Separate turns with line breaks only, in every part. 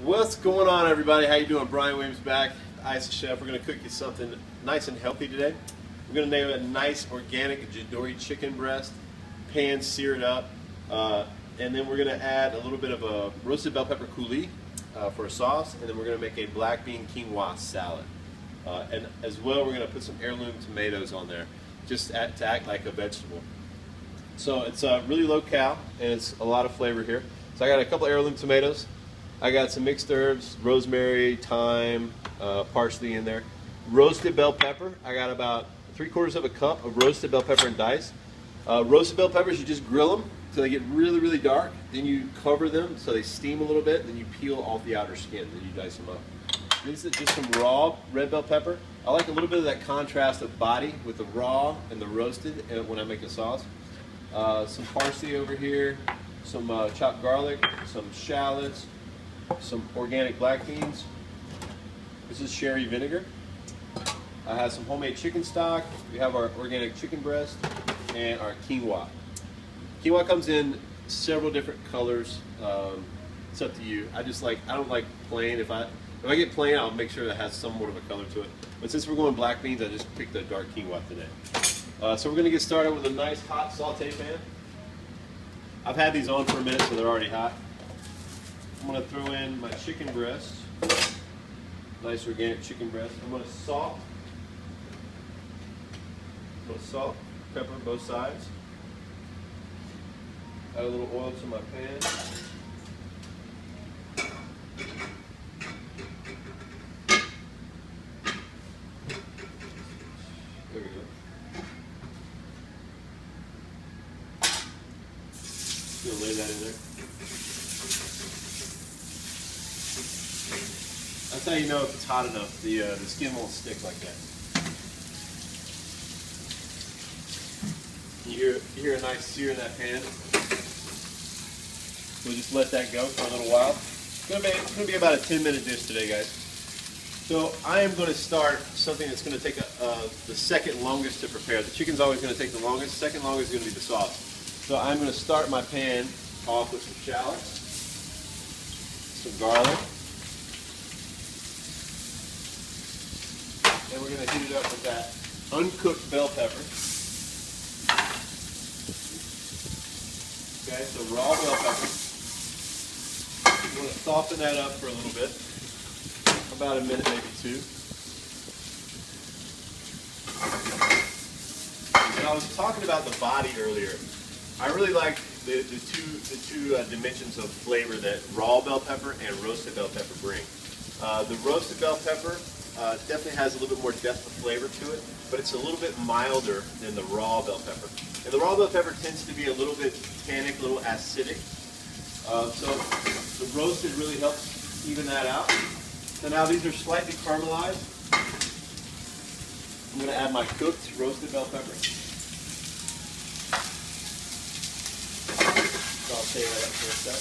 What's going on, everybody? How you doing? Bryan Williams back, Ice Chef. We're going to cook you something nice and healthy today. We're going to make a nice organic Jadori chicken breast, pan seared up, and then we're going to add a little bit of a roasted bell pepper coulis for a sauce, and then we're going to make a black bean quinoa salad. And as well, we're going to put some heirloom tomatoes on there, just to act like a vegetable. So it's really low cal, and it's a lot of flavor here. So I got a couple heirloom tomatoes. I got some mixed herbs, rosemary, thyme, parsley in there. Roasted bell pepper. I got about 3/4 of a cup of roasted bell pepper in dice. Roasted bell peppers, you just grill them until they get really, really dark. Then you cover them so they steam a little bit. Then you peel off the outer skin. Then you dice them up. This is just some raw red bell pepper. I like a little bit of that contrast of body with the raw and the roasted when I make a sauce. Some parsley over here, some chopped garlic, some shallots, some organic black beans. This is sherry vinegar. I have some homemade chicken stock. We have our organic chicken breast and our quinoa. Quinoa comes in several different colors. It's up to you. I don't like plain. If I get plain, I'll make sure it has somewhat of a color to it. But since we're going black beans, I just picked the dark quinoa today. So we're going to get started with a nice hot saute pan. I've had these on for a minute, so they're already hot. I'm going to throw in my chicken breast, nice organic chicken breast. I'm going to salt, pepper both sides. Add a little oil to my pan. There we go. Just going to lay that in there. That's how you know if it's hot enough. The skin won't stick like that. You hear a nice sear in that pan. We'll just let that go for a little while. It's going to be about a 10-minute dish today, guys. So I am going to start something that's going to take the second longest to prepare. The chicken's always going to take the longest. Second longest is going to be the sauce. So I'm going to start my pan off with some shallots, some garlic. And we're going to heat it up with that uncooked bell pepper. Okay, so raw bell pepper. We're going to soften that up for a little bit, about a minute, maybe two. And I was talking about the body earlier. I really like the two dimensions of flavor that raw bell pepper and roasted bell pepper bring. The roasted bell pepper definitely has a little bit more depth of flavor to it, but it's a little bit milder than the raw bell pepper. And the raw bell pepper tends to be a little bit tannic, a little acidic. So the roasted really helps even that out. So now these are slightly caramelized. I'm going to add my cooked roasted bell pepper. Saute that up for a sec.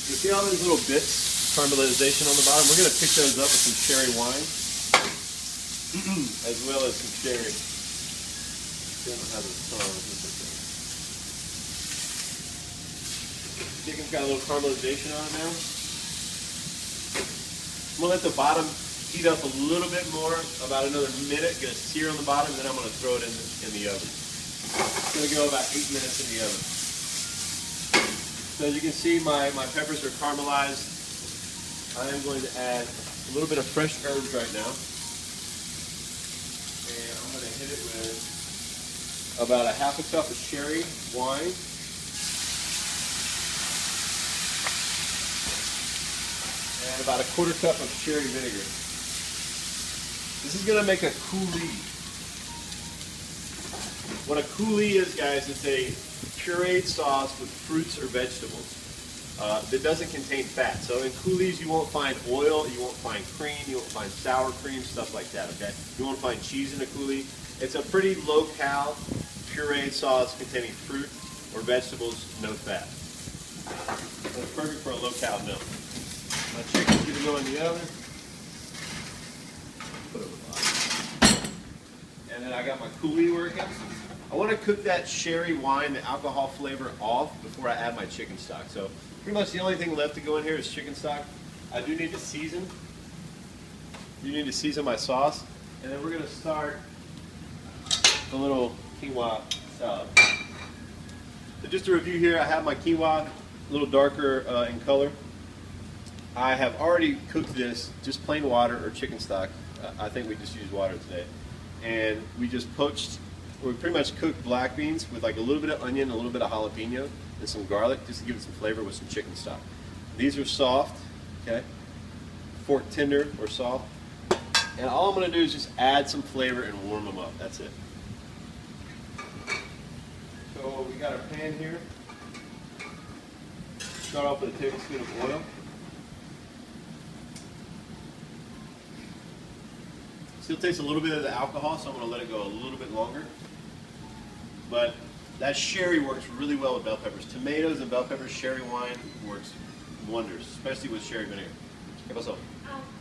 You see all these little bits, caramelization on the bottom? We're going to pick those up with some sherry wine, as well as some sherry. Chicken's got a little caramelization on it now. I'm going to let the bottom heat up a little bit more, about another minute. Going to sear on the bottom, then I'm going to throw it in the oven. It's going to go about 8 minutes in the oven. So as you can see, my peppers are caramelized. I am going to add a little bit of fresh herbs right now. And I'm going to hit it with about a half a cup of sherry wine. And about a 1/4 cup of sherry vinegar. This is going to make a coulis. What a coulis is, guys, it's a pureed sauce with fruits or vegetables that doesn't contain fat. So in coulis, you won't find oil, you won't find cream, you won't find sour cream, stuff like that, okay? You won't find cheese in a coulis. It's a pretty low-cal, pureed sauce containing fruit or vegetables, no fat. So it's perfect for a low-cal meal. My chicken's going to go in the oven. Put it over the bottom. And then I got my coulis working. I want to cook that sherry wine, the alcohol flavor, off before I add my chicken stock. So Pretty much the only thing left to go in here is chicken stock. I do need to season. You need to season my sauce, and then we're going to start the little quinoa salad. So just to review here, I have my quinoa a little darker in color. I have already cooked this, just plain water or chicken stock. I think we just used water today. And we just poached, we pretty much cooked black beans with like a little bit of onion, a little bit of jalapeno, and some garlic, just to give it some flavor with some chicken stock. These are soft, okay? Fork tender or soft. And all I'm gonna do is just add some flavor and warm them up, that's it. So we got our pan here. Start off with a tablespoon of oil. Still takes a little bit of the alcohol, so I'm going to let it go a little bit longer. But that sherry works really well with bell peppers. Tomatoes and bell peppers, sherry wine works wonders, especially with sherry vinegar. ¿Qué pasó?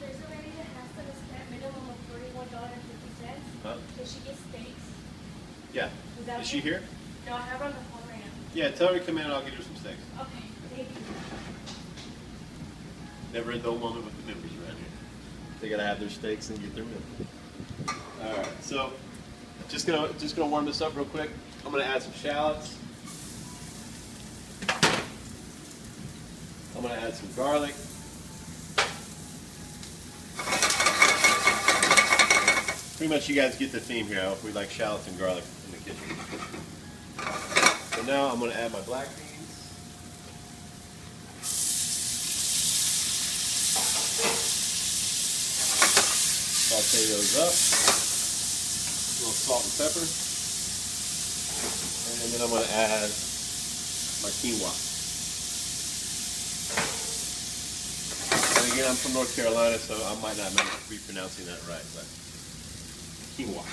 There's a lady that has to spend minimum of $41.50.
Huh?
Does she get steaks?
Yeah. Is she here?
No, I have her on the phone right now.
Yeah, tell her to come in and I'll get her some steaks.
Okay, thank you.
Never a dull moment with the members around here. They gotta have their steaks and get their meal. All right, so just gonna warm this up real quick. I'm gonna add some shallots. I'm gonna add some garlic. Pretty much, you guys get the theme here. We like shallots and garlic in the kitchen. So now I'm gonna add my black beans. Saute those up, a little salt and pepper, and then I'm going to add my quinoa. And again, I'm from North Carolina, so I might not be pronouncing that right, but quinoa.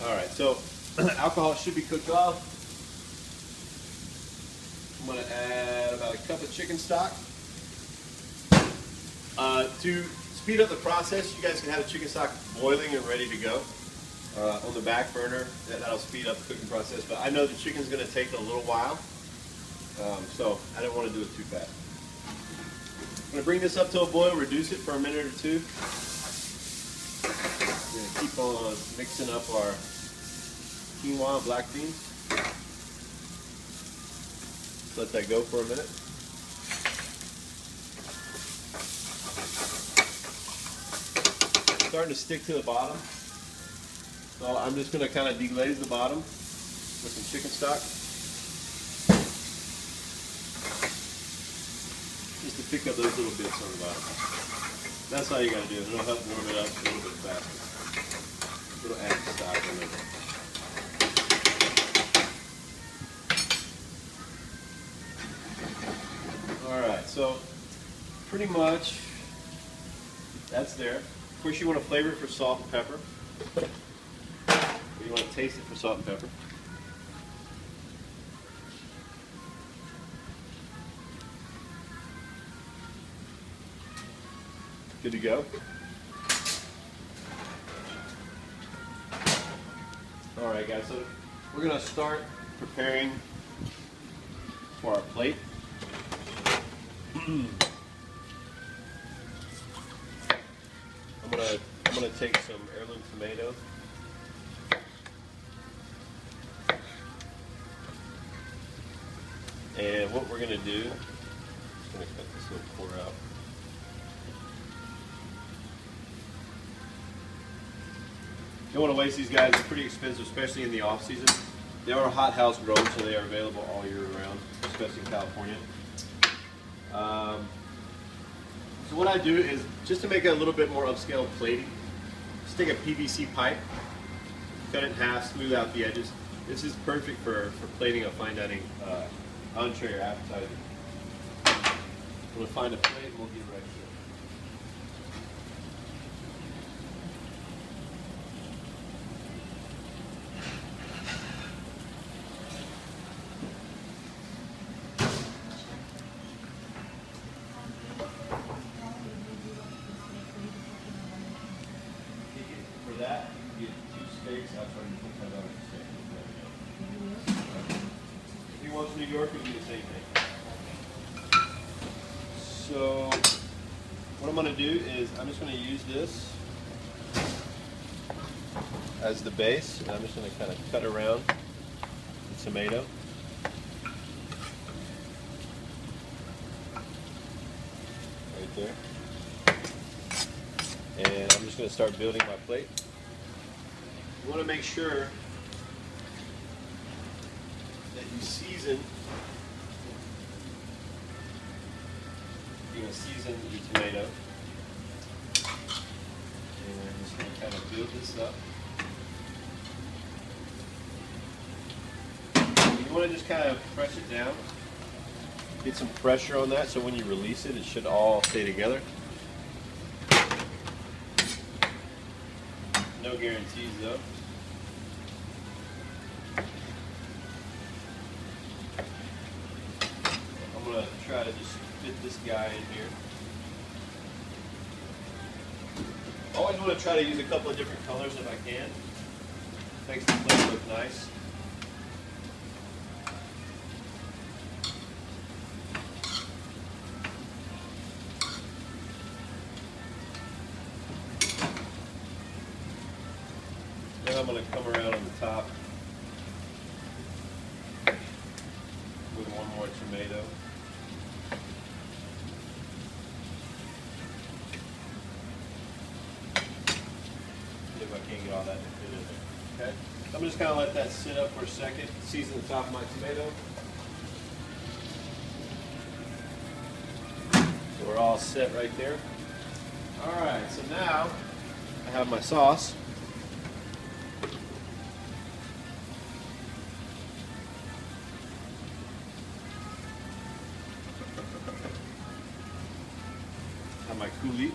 All right, so alcohol should be cooked off. I'm going to add about a cup of chicken stock. To speed up the process, you guys can have the chicken stock boiling and ready to go on the back burner. That'll speed up the cooking process, but I know the chicken's going to take a little while, so I don't want to do it too fast. I'm going to bring this up to a boil, reduce it for a minute or two. We're going to keep on mixing up our quinoa and black beans. Let that go for a minute. Starting to stick to the bottom, so I'm just going to kind of deglaze the bottom with some chicken stock, just to pick up those little bits on the bottom. That's all you got to do. It'll help warm it up a little bit faster. It'll add the stock in there. All right, so pretty much that's there. Of course, you want to flavor it for salt and pepper. You want to taste it for salt and pepper. Good to go. All right, guys, so we're going to start preparing for our plate. I'm gonna take some heirloom tomatoes. And what we're gonna do, I'm gonna cut this little core out. You don't want to waste these guys. They're pretty expensive, especially in the off season. They are hot house grown, so they are available all year round, especially in California. So what I do is, just to make it a little bit more upscale plating, just take a PVC pipe, cut it in half, smooth out the edges. This is perfect for plating a fine dining entree or appetizer. We'll find a plate and we'll get right to it. For that, you get 2 steaks. I'll try to put that on a steak. If he wants New York, we'll do the same thing. So what I'm going to do is I'm just going to use this as the base, and I'm just going to kind of cut around the tomato. Right there. And I'm just going to start building my plate. You want to make sure that you season. You're going to season your tomato. And I'm just going to kind of build this up. You want to just kind of press it down. Get some pressure on that so when you release it, it should all stay together. No guarantees though. I'm going to try to just fit this guy in here. Always want to try to use a couple of different colors if I can. Makes the plate look nice. Then I'm going to come around on the top with one more tomato. See if I can get all that to fit in there. Okay? I'm just going to let that sit up for a second, season the top of my tomato. So we're all set right there. Alright, so now I have my sauce. My coulis.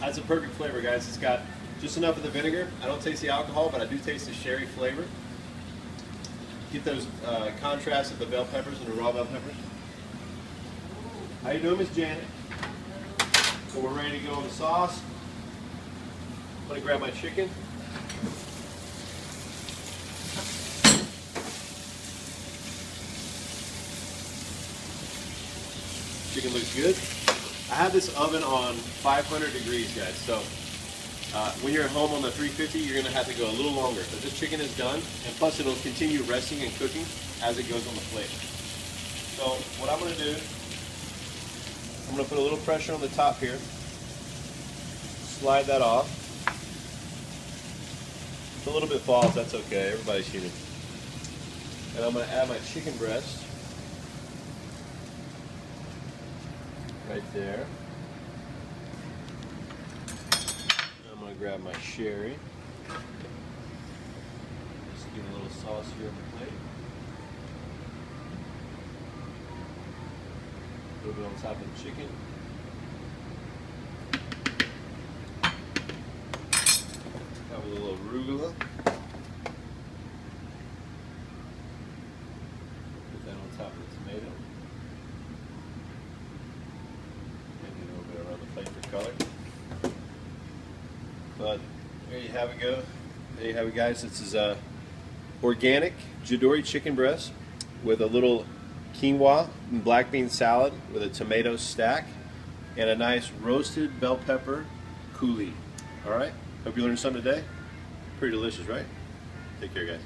That's a perfect flavor, guys. It's got just enough of the vinegar. I don't taste the alcohol, but I do taste the sherry flavor. Get those contrasts of the bell peppers and the raw bell peppers. How you doing, Miss Janet? So we're ready to go on the sauce. I'm gonna grab my chicken. Chicken looks good. I have this oven on 500 degrees, guys, so when you're at home on the 350, you're going to have to go a little longer. But this chicken is done, and plus it'll continue resting and cooking as it goes on the plate. So what I'm going to do, I'm going to put a little pressure on the top here, slide that off. If a little bit falls, that's okay, everybody's human. And I'm going to add my chicken breast. Right there. I'm going to grab my sherry. Just get a little sauce here on the plate. A little bit on top of the chicken. Got a little arugula. Put that on top of the tomato. Color. But there you have it go. There you have it, guys. This is a organic Jidori chicken breast with a little quinoa and black bean salad with a tomato stack and a nice roasted bell pepper coulis. All right. Hope you learned something today. Pretty delicious, right? Take care, guys.